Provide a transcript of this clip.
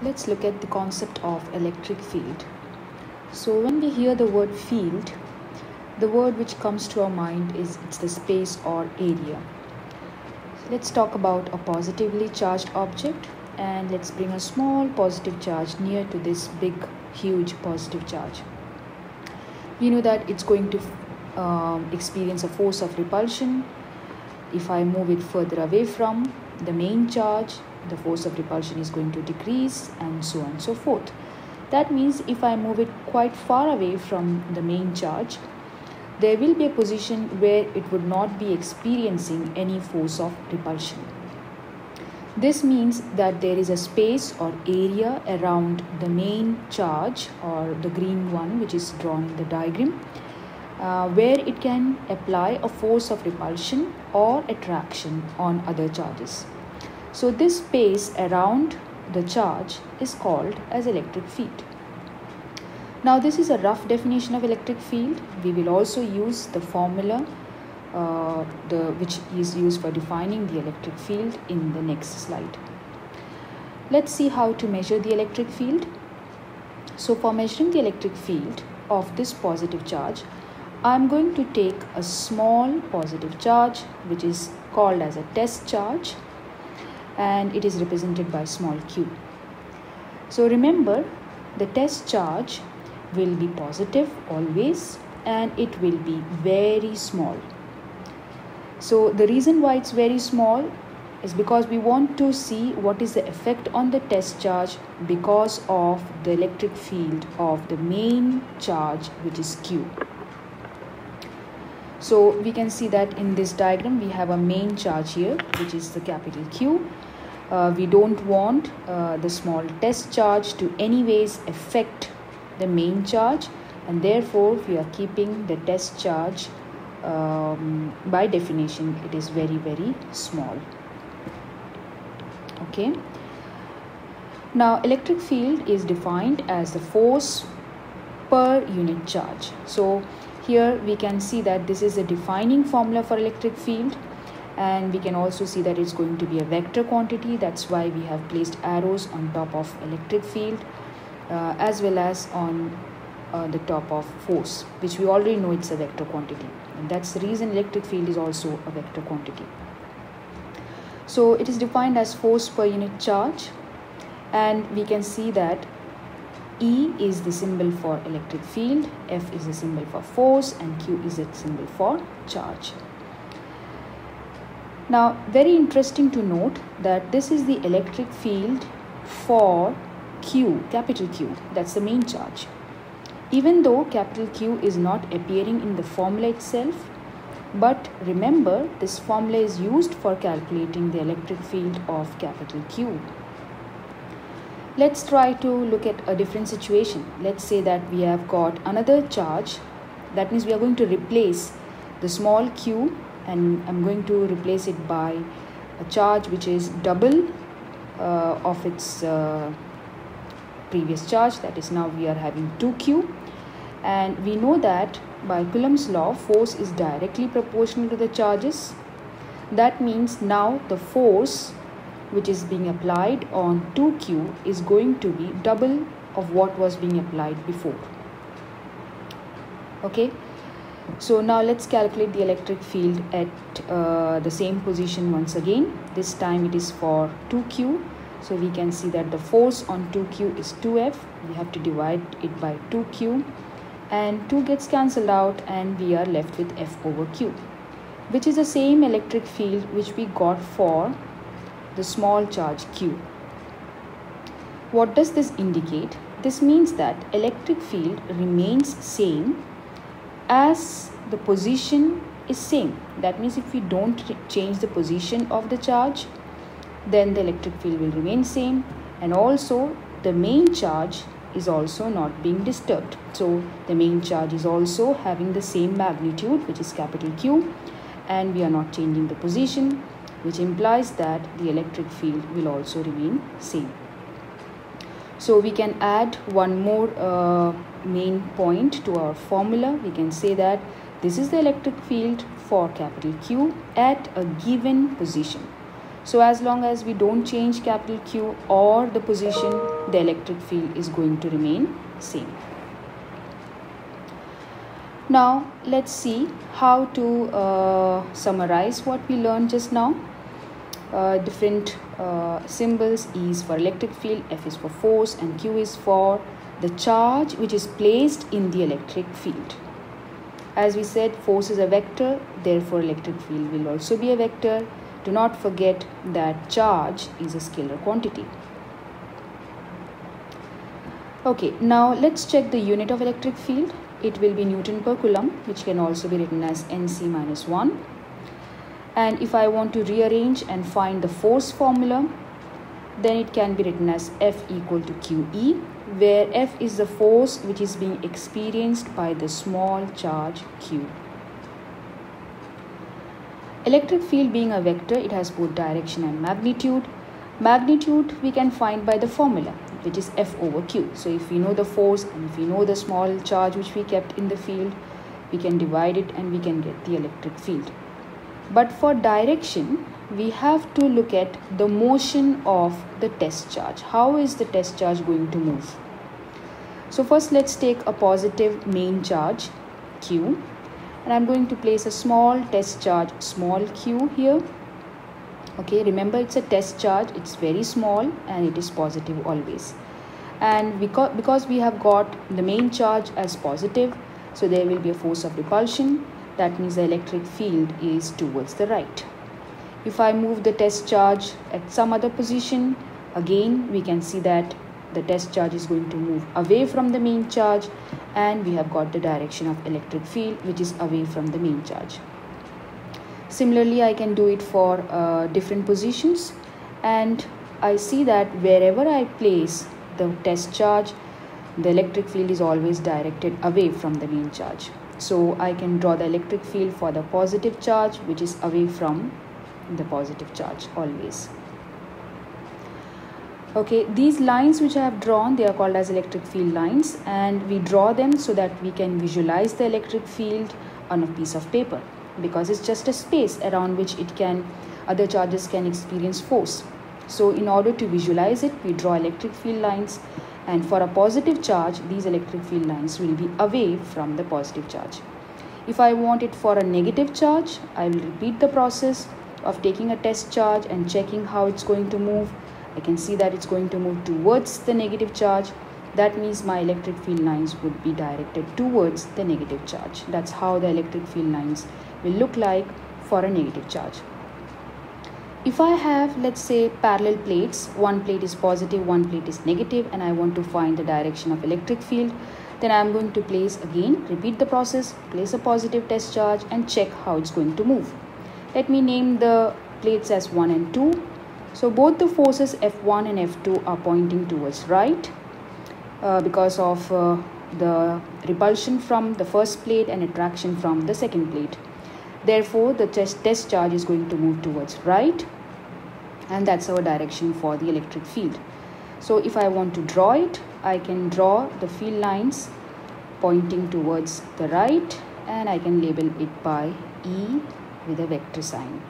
Let's look at the concept of electric field. So when we hear the word field, the word which comes to our mind is it's the space or area. Let's talk about a positively charged object, and let's bring a small positive charge near to this big huge positive charge. We know that it's going to experience a force of repulsion. If I move it further away from the main charge, the force of repulsion is going to decrease, and so on and so forth. That means if I move it quite far away from the main charge, there will be a position where it would not be experiencing any force of repulsion. This means that there is a space or area around the main charge, or the green one which is drawn in the diagram, where it can apply a force of repulsion or attraction on other charges. So this space around the charge is called as electric field. Now this is a rough definition of electric field. We will also use the formula which is used for defining the electric field in the next slide. Let's see how to measure the electric field. So for measuring the electric field of this positive charge, I am going to take a small positive charge which is called as a test charge, and it is represented by small q. So remember, the test charge will be positive always, and it will be very small. So the reason why it's very small is because we want to see what is the effect on the test charge because of the electric field of the main charge, which is q. So we can see that in this diagram we have a main charge here, which is the capital Q. We don't want the small test charge to anyways affect the main charge, and therefore we are keeping the test charge, by definition it is very, very small. Okay. Now electric field is defined as the force per unit charge. So here we can see that this is a defining formula for electric field, and we can also see that it's going to be a vector quantity. That's why we have placed arrows on top of electric field, as well as on the top of force, which we already know it's a vector quantity, and that's the reason electric field is also a vector quantity. So it is defined as force per unit charge, and we can see that E is the symbol for electric field, F is the symbol for force, and Q is the symbol for charge. Now, very interesting to note that this is the electric field for Q, capital Q, that's the main charge. Even though capital Q is not appearing in the formula itself, but remember, this formula is used for calculating the electric field of capital Q. Let's try to look at a different situation. Let's say that we have got another charge. That means we are going to replace the small q, and I'm going to replace it by a charge which is double of its previous charge. That is, now we are having 2q, and we know that by Coulomb's law, force is directly proportional to the charges. That means now the force which is being applied on 2q is going to be double of what was being applied before. Okay, so now let's calculate the electric field at the same position once again. This time it is for 2q. So we can see that the force on 2q is 2f. We have to divide it by 2q, and 2 gets cancelled out, and we are left with f over q, which is the same electric field which we got for the small charge q. What does this indicate? This means that electric field remains same as the position is same. That means if we don't change the position of the charge, then the electric field will remain same, and also the main charge is also not being disturbed. So the main charge is also having the same magnitude, which is capital Q, and we are not changing the position, which implies that the electric field will also remain same. So we can add one more main point to our formula. We can say that this is the electric field for capital Q at a given position. So as long as we don't change capital Q or the position, the electric field is going to remain same. Now let's see how to summarize what we learned just now. Different symbols. E is for electric field, F is for force, and Q is for the charge which is placed in the electric field. As we said, force is a vector, therefore electric field will also be a vector. Do not forget that charge is a scalar quantity. Okay, now let's check the unit of electric field. It will be Newton per Coulomb, which can also be written as NC-1. And if I want to rearrange and find the force formula, then it can be written as F equal to QE, where F is the force which is being experienced by the small charge Q. Electric field being a vector, it has both direction and magnitude. Magnitude we can find by the formula, which is F over Q. So if we know the force and if we know the small charge which we kept in the field, we can divide it and we can get the electric field. But for direction, we have to look at the motion of the test charge. How is the test charge going to move? So first let's take a positive main charge Q, and I'm going to place a small test charge small q here. Okay, remember it's a test charge, it's very small and it is positive always. And because we have got the main charge as positive, so there will be a force of repulsion. That means the electric field is towards the right. If I move the test charge at some other position, again we can see that the test charge is going to move away from the main charge, and we have got the direction of electric field which is away from the main charge. Similarly, I can do it for different positions, and I see that wherever I place the test charge, the electric field is always directed away from the main charge. So I can draw the electric field for the positive charge which is away from the positive charge always. Okay, these lines which I have drawn, they are called as electric field lines, and we draw them so that we can visualize the electric field on a piece of paper, because it's just a space around which other charges can experience force. So in order to visualize it, we draw electric field lines, and for a positive charge, these electric field lines will be away from the positive charge. If I want it for a negative charge, I will repeat the process of taking a test charge and checking how it's going to move. I can see that it's going to move towards the negative charge. That means my electric field lines would be directed towards the negative charge. That's how the electric field lines will look like for a negative charge. If I have, let's say, parallel plates, one plate is positive, one plate is negative, and I want to find the direction of electric field, then I am going to repeat the process, place a positive test charge and check how it's going to move. Let me name the plates as 1 and 2. So both the forces F1 and F2 are pointing towards right because of the repulsion from the first plate and attraction from the second plate. Therefore, the test charge is going to move towards right, and that's our direction for the electric field. So if I want to draw it, I can draw the field lines pointing towards the right, and I can label it by E with a vector sign.